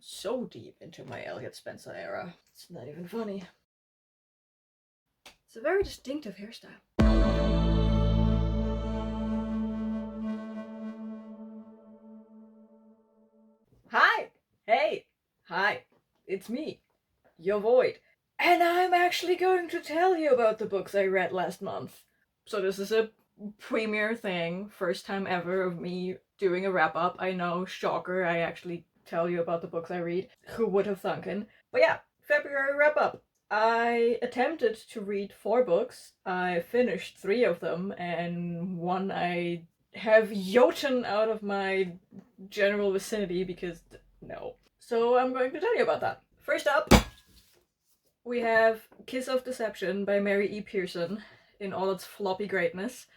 so deep into my Elliot Spencer era. It's not even funny. It's a very distinctive hairstyle. Hi! Hey! Hi! It's me, your Void. And I'm actually going to tell you about the books I read last month. So this is a premiere thing, first time ever of me doing a wrap-up. I know, shocker, I actually tell you about the books I read. Who would have thunken? But yeah, February wrap-up. I attempted to read 4 books. I finished 3 of them, and one I have yoten out of my general vicinity because no. So I'm going to tell you about that. First up, we have Kiss of Deception by Mary E. Pearson in all its floppy greatness.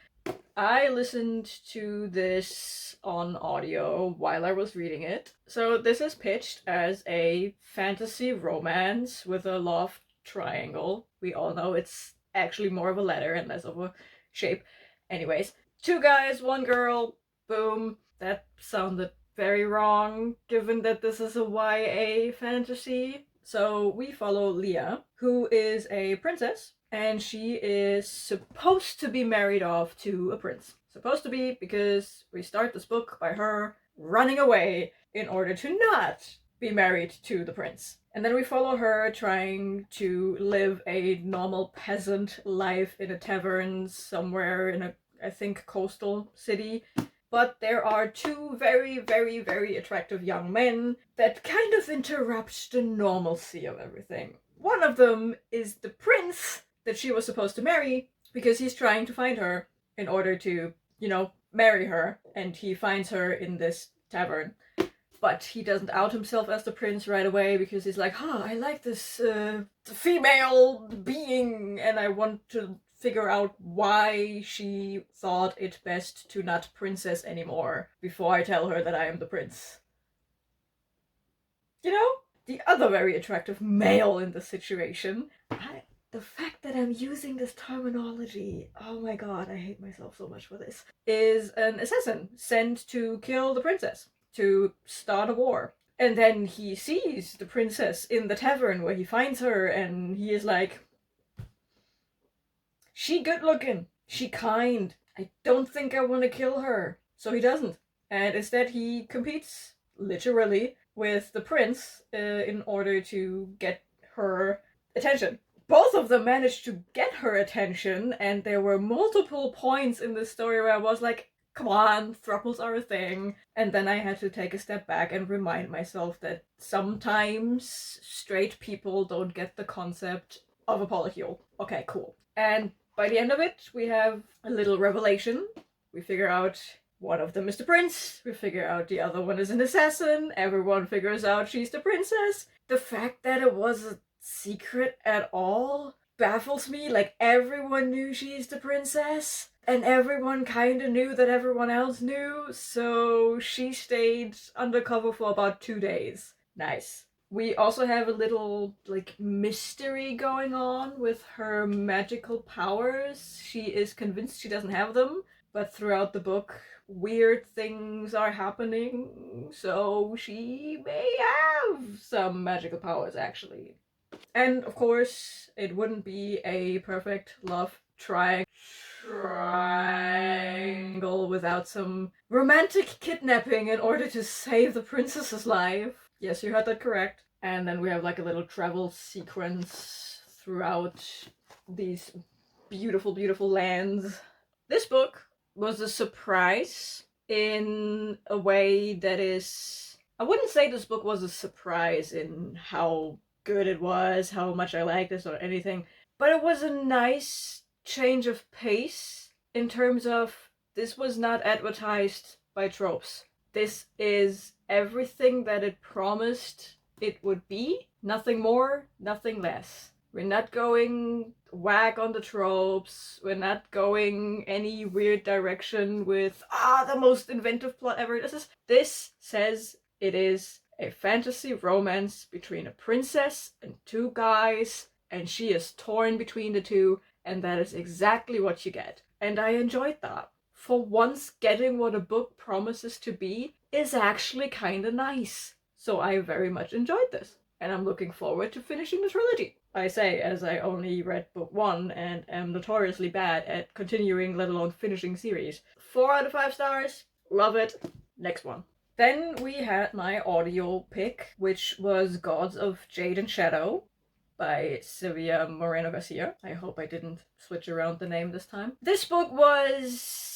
I listened to this on audio while I was reading it. So this is pitched as a fantasy romance with a love triangle. We all know it's actually more of a letter and less of a shape. Anyways, 2 guys, 1 girl, boom. That sounded very wrong given that this is a YA fantasy. So we follow Leah, who is a princess, and she is supposed to be married off to a prince. Supposed to be, because we start this book by her running away in order to not be married to the prince. And then we follow her trying to live a normal peasant life in a tavern somewhere in a, I think, coastal city. But there are 2 very, very, very attractive young men that kind of interrupt the normalcy of everything. One of them is the prince that she was supposed to marry, because he's trying to find her in order to, marry her, and he finds her in this tavern. But he doesn't out himself as the prince right away, because he's like, I like this female being, and I want to figure out why she thought it best to not princess anymore before I tell her that I am the prince. The other very attractive male in the situation. The fact that I'm using this terminology, oh my god, I hate myself so much for this, is an assassin sent to kill the princess, to start a war. And then he sees the princess in the tavern where he finds her, and he is like, she good looking, she kind, I don't think I want to kill her. So he doesn't. And instead he competes, literally, with the prince in order to get her attention. Both of them managed to get her attention, and there were multiple points in the story where I was like, come on, thruples are a thing. And then I had to take a step back and remind myself that sometimes straight people don't get the concept of a polycule. Okay, cool. And by the end of it, we have a little revelation. We figure out one of them is the prince. We figure out the other one is an assassin. Everyone figures out she's the princess. The fact that it was a secret at all baffles me. Like, everyone knew she's the princess, and everyone kind of knew that everyone else knew, so she stayed undercover for about 2 days. Nice. We also have a little, mystery going on with her magical powers. She is convinced she doesn't have them, but throughout the book, weird things are happening, so she may have some magical powers, actually. And, of course, it wouldn't be a perfect love triangle without some romantic kidnapping in order to save the princess's life. Yes, you heard that correct. And then we have a little travel sequence throughout these beautiful, beautiful lands. This book was a surprise in a way that is... I wouldn't say this book was a surprise in how good it was, how much I liked this or anything, but it was a nice change of pace in terms of this was not advertised by tropes. This is everything that it promised it would be. Nothing more, nothing less. We're not going whack on the tropes. We're not going any weird direction with, the most inventive plot ever. This says it is a fantasy romance between a princess and 2 guys, and she is torn between the 2, and that is exactly what you get. And I enjoyed that. For once, getting what a book promises to be is actually kinda nice. So I very much enjoyed this, and I'm looking forward to finishing the trilogy. I say as I only read book 1 and am notoriously bad at continuing, let alone finishing series. 4 out of 5 stars. Love it. Next one. Then we had my audio pick, which was Gods of Jade and Shadow by Silvia Moreno-Garcia. I hope I didn't switch around the name this time. This book was...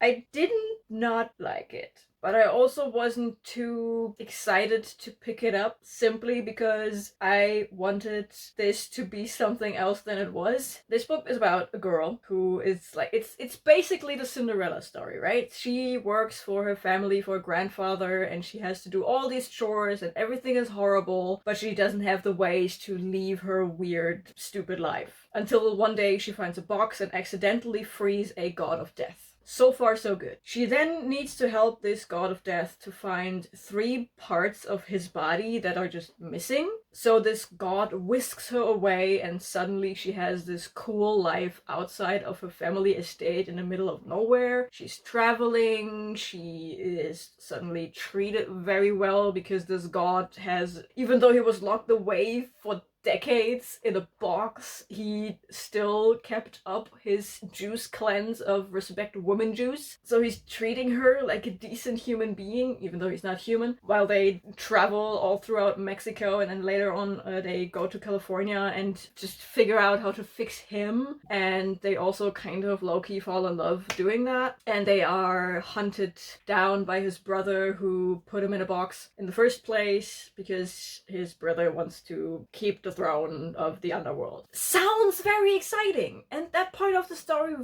I didn't not like it, but I also wasn't too excited to pick it up simply because I wanted this to be something else than it was. This book is about a girl who is like, it's basically the Cinderella story, right? She works for her family, for her grandfather, and she has to do all these chores and everything is horrible, but she doesn't have the ways to leave her weird, stupid life. Until one day she finds a box and accidentally frees a god of death. So far, so good. She then needs to help this god of death to find 3 parts of his body that are just missing. So this god whisks her away, and suddenly she has this cool life outside of her family estate in the middle of nowhere. She's traveling, she is suddenly treated very well because this god has, even though he was locked away for decades in a box, he still kept up his juice cleanse of respect woman juice. So he's treating her like a decent human being, even though he's not human, while they travel all throughout Mexico, and then later on they go to California and just figure out how to fix him, and they also kind of low-key fall in love doing that. And they are hunted down by his brother, who put him in a box in the first place because his brother wants to keep the throne of the underworld. Sounds very exciting, and that part of the story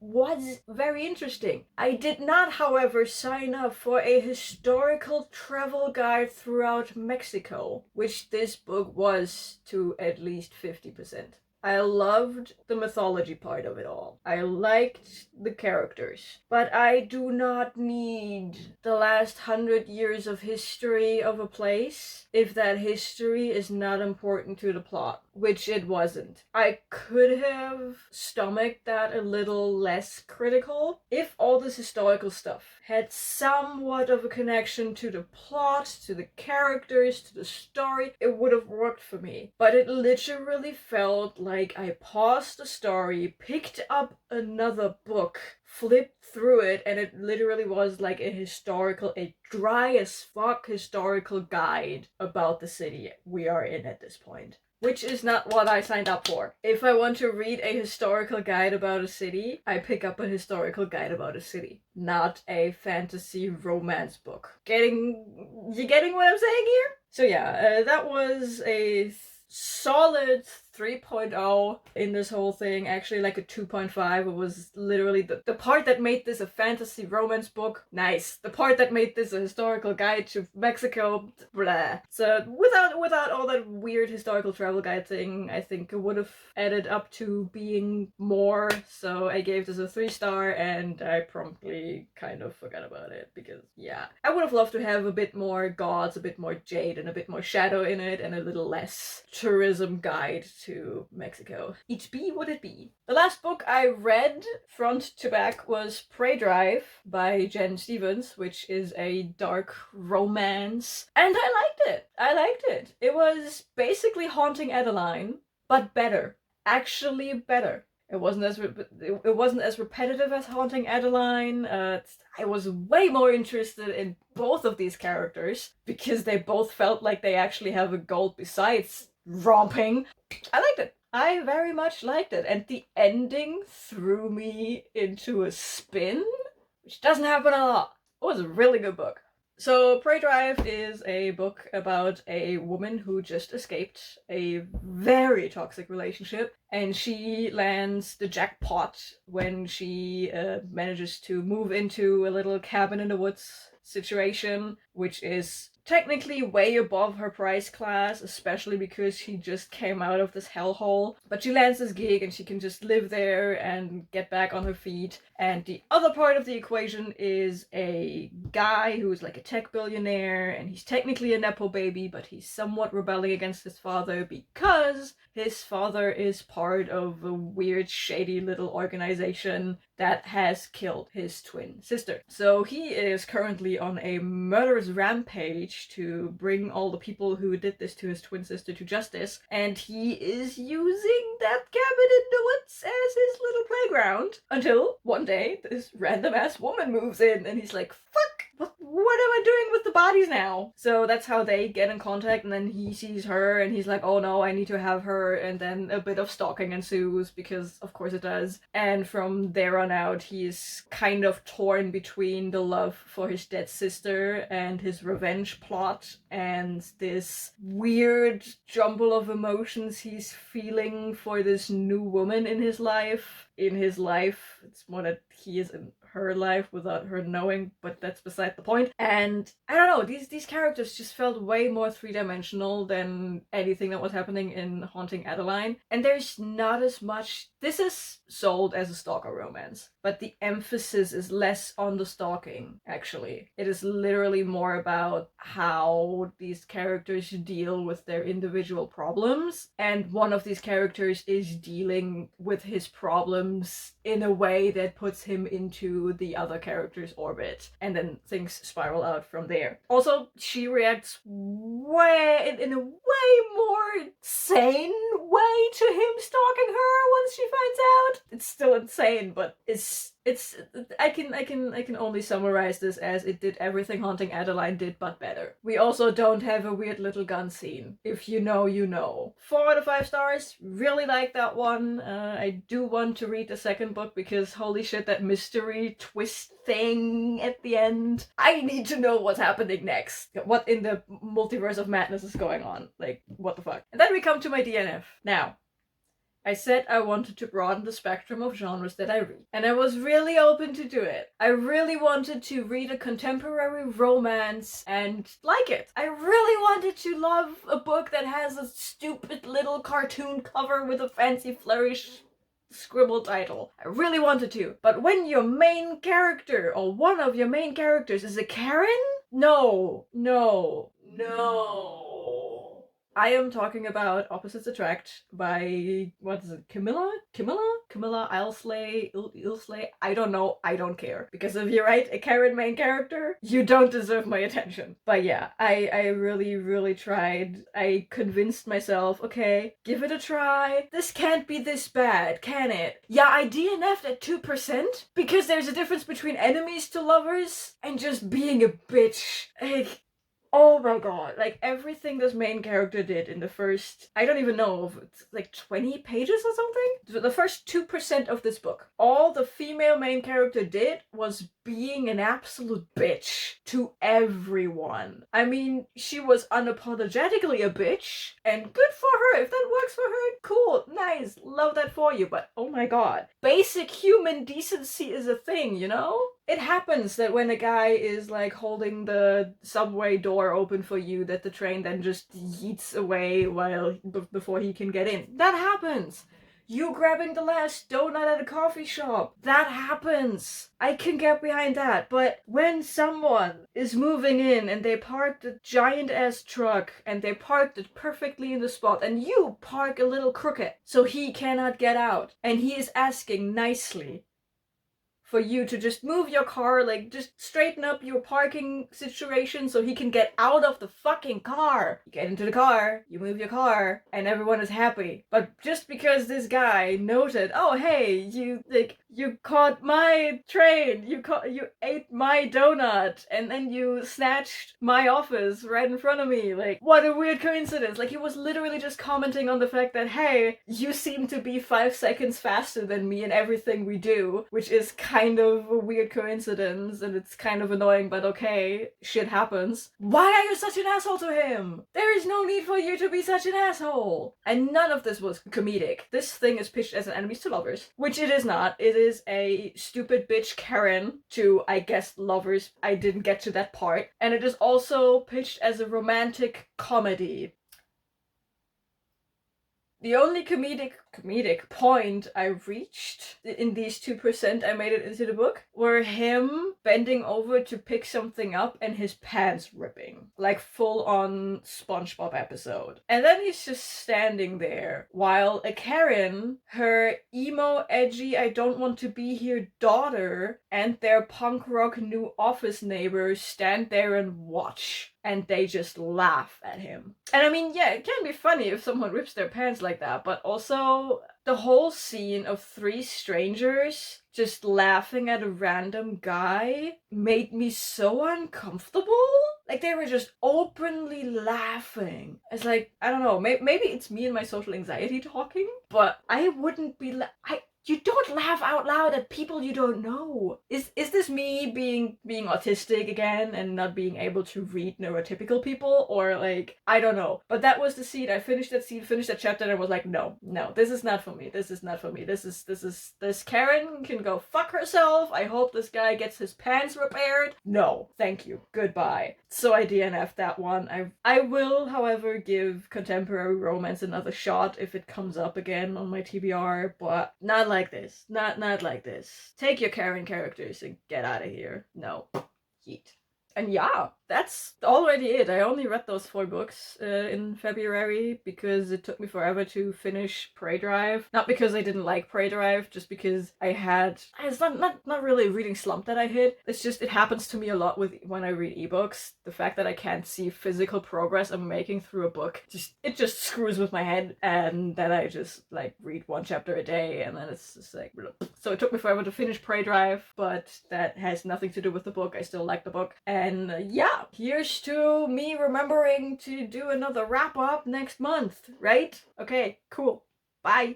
was very interesting. I did not, however, sign up for a historical travel guide throughout Mexico, which this book was to at least 50%. I loved the mythology part of it all. I liked the characters. But I do not need the last 100 years of history of a place if that history is not important to the plot, which it wasn't. I could have stomached that a little less critical if all this historical stuff had somewhat of a connection to the plot, to the characters, to the story. It would have worked for me. But it literally felt like I paused the story, picked up another book, flipped through it, and it literally was like a dry as fuck historical guide about the city we are in at this point. Which is not what I signed up for. If I want to read a historical guide about a city, I pick up a historical guide about a city, not a fantasy romance book. You getting what I'm saying here? So yeah, that was a solid 3.0 in this whole thing, actually like a 2.5. It was literally the part that made this a fantasy romance book, nice. The part that made this a historical guide to Mexico, blah. So without all that weird historical travel guide thing, I think it would have added up to being more. So I gave this a 3-star, and I promptly kind of forgot about it because, yeah. I would have loved to have a bit more gods, a bit more Jade, and a bit more shadow in it, and a little less tourism guide to Mexico. Each be what it be. The last book I read front to back was Prey Drive by Jen Stevens, which is a dark romance, and I liked it. It was basically Haunting Adeline, but better. Actually better. It wasn't as repetitive as Haunting Adeline. I was way more interested in both of these characters because they both felt like they actually have a goal besides romping. I liked it. I very much liked it, and the ending threw me into a spin, which doesn't happen a lot. It was a really good book. So, Prey Drive is a book about a woman who just escaped a very toxic relationship, and she lands the jackpot when she manages to move into a little cabin in the woods situation, which is technically way above her price class, especially because she just came out of this hellhole. But she lands this gig and she can just live there and get back on her feet. And the other part of the equation is a guy who's like a tech billionaire, and he's technically a Nepo baby, but he's somewhat rebelling against his father because his father is part of a weird, shady little organization that has killed his twin sister. So he is currently on a murderous rampage to bring all the people who did this to his twin sister to justice, and he is using that cabin in the woods as his little playground until one day this random ass woman moves in and he's like, fuck, what am I doing with the bodies now? So that's how they get in contact, and then he sees her and he's like, oh no, I need to have her, and then a bit of stalking ensues because of course it does. And from there on out he's kind of torn between the love for his dead sister and his revenge plot and this weird jumble of emotions he's feeling for this new woman in his life. It's more that he is in her life without her knowing, but that's beside the point. And I don't know, these characters just felt way more three-dimensional than anything that was happening in Haunting Adeline. And there's not as much. This is sold as a stalker romance, but the emphasis is less on the stalking, actually. It is literally more about how these characters deal with their individual problems, and one of these characters is dealing with his problems in a way that puts him into the other character's orbit, and then things spiral out from there. Also, she reacts in a way more sane way to him stalking her once she finds out. It's still insane, but it's I can only summarize this as it did everything Haunting Adeline did, but better. We also don't have a weird little gun scene. If you know, you know. 4 out of 5 stars. Really like that one. I do want to read the second book because holy shit, that mystery twist thing at the end. I need to know what's happening next. What in the multiverse of madness is going on? Like, what the fuck? And then we come to my DNF. Now, I said I wanted to broaden the spectrum of genres that I read, and I was really open to do it. I really wanted to read a contemporary romance and like it. I really wanted to love a book that has a stupid little cartoon cover with a fancy flourish scribble title. I really wanted to. But when your main character, or one of your main characters, is a Karen? No. I am talking about Opposites Attract by, what is it, Camilla, Isley, I don't know, I don't care. Because if you write a Karen main character, you don't deserve my attention. But yeah, I really tried. I convinced myself, okay, give it a try. This can't be this bad, can it? Yeah, I DNF'd at 2%, because there's a difference between enemies to lovers and just being a bitch. Like, oh my god, like everything this main character did in the first, I don't even know, like 20 pages or something? The first 2% of this book. All the female main character did was being an absolute bitch to everyone. I mean, she was unapologetically a bitch, and good for her. If that works for her, cool, nice, love that for you, but oh my god. Basic human decency is a thing, you know? It happens that when a guy is like holding the subway door open for you, that the train then just yeets away before he can get in. That happens. You grabbing the last donut at a coffee shop. That happens. I can get behind that. But when someone is moving in and they parked a giant ass truck and they parked it perfectly in the spot and you park a little crooked so he cannot get out and he is asking nicely for you to just move your car, like just straighten up your parking situation so he can get out of the fucking car. You get into the car, you move your car, and everyone is happy. But just because this guy noted, oh hey, you caught my train, you ate my donut, and then you snatched my office right in front of me. Like, what a weird coincidence. Like, he was literally just commenting on the fact that, hey, you seem to be 5 seconds faster than me in everything we do, which is kind of a weird coincidence, and it's kind of annoying, but okay, shit happens. Why are you such an asshole to him? There is no need for you to be such an asshole. And none of this was comedic. This thing is pitched as an enemies to lovers, which it is not. It is a stupid bitch Karen to, I guess, lovers. I didn't get to that part. And it is also pitched as a romantic comedy. The only comedic point I reached in these 2% I made it into the book were him bending over to pick something up and his pants ripping. Like full on SpongeBob episode. And then he's just standing there while a Karen, her emo, edgy, I don't want to be here daughter, and their punk rock new office neighbors stand there and watch. And they just laugh at him. And I mean, yeah, it can be funny if someone rips their pants like that, but also the whole scene of 3 strangers just laughing at a random guy made me so uncomfortable. Like, they were just openly laughing. It's like, I don't know, maybe it's me and my social anxiety talking, but I wouldn't be you don't laugh out loud at people you don't know. Is this me being autistic again and not being able to read neurotypical people? Or like, I don't know. But that was the scene. I finished that scene, finished that chapter, and I was like, no, this is not for me. This is not for me. This Karen can go fuck herself. I hope this guy gets his pants repaired. No, thank you. Goodbye. So I DNF'd that one. I will, however, give contemporary romance another shot if it comes up again on my TBR, but not like this. Not like this. Take your Karen characters and get out of here. No. Yeet. And yeah, that's already it. I only read those 4 books in February because it took me forever to finish Prey Drive. Not because I didn't like Prey Drive, just because it's not really a reading slump that I hit. It's just, it happens to me a lot when I read ebooks. The fact that I can't see physical progress I'm making through a book, it just screws with my head, and then I just like read 1 chapter a day, and then it's just like, so it took me forever to finish Prey Drive, but that has nothing to do with the book. I still like the book. And yeah, here's to me remembering to do another wrap up next month, right? Okay, cool. Bye.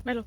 Milo.